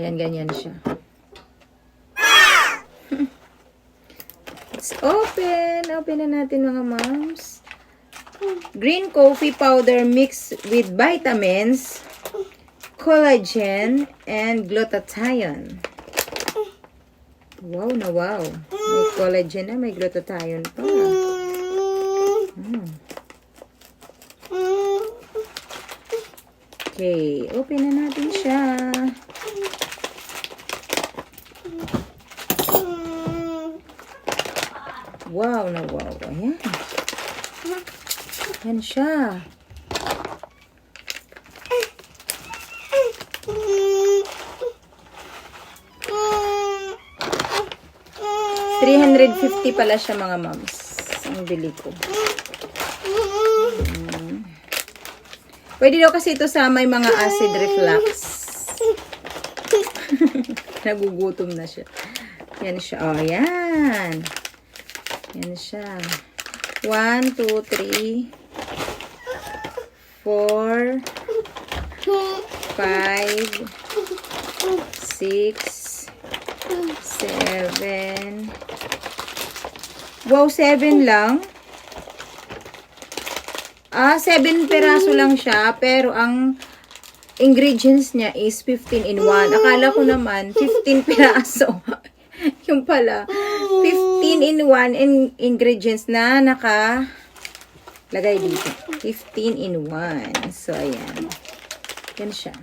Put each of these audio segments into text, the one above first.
Ayan, ganyan siya. Let's open. Open na natin mga moms. Green coffee powder mixed with vitamins, collagen, and glutathione. Wow na wow. May collagen na, may glutathione pa. Okay, open na natin siya. Wow na wow. Ayan. Ayan siya. $350 pala siya mga moms. Ang bili ko. Pwede daw kasi ito sa may mga acid reflux. Nagugutom na siya. Yan siya. Oh, yan. Yan siya. 1, 2, 3, 4, 5, 6, 7. Wow, 7 lang. 7 peraso lang siya, pero ang ingredients niya is 15 in 1. Akala ko naman 15 peraso. Yung pala, 15 in 1 ingredients na nakalagay dito. 15 in 1. So, ayan. Yan siya.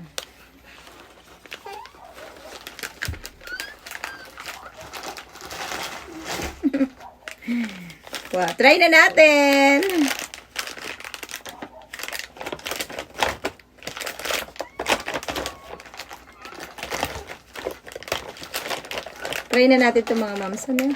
Wow, try na natin! Try na natin ito mga moms. Ano?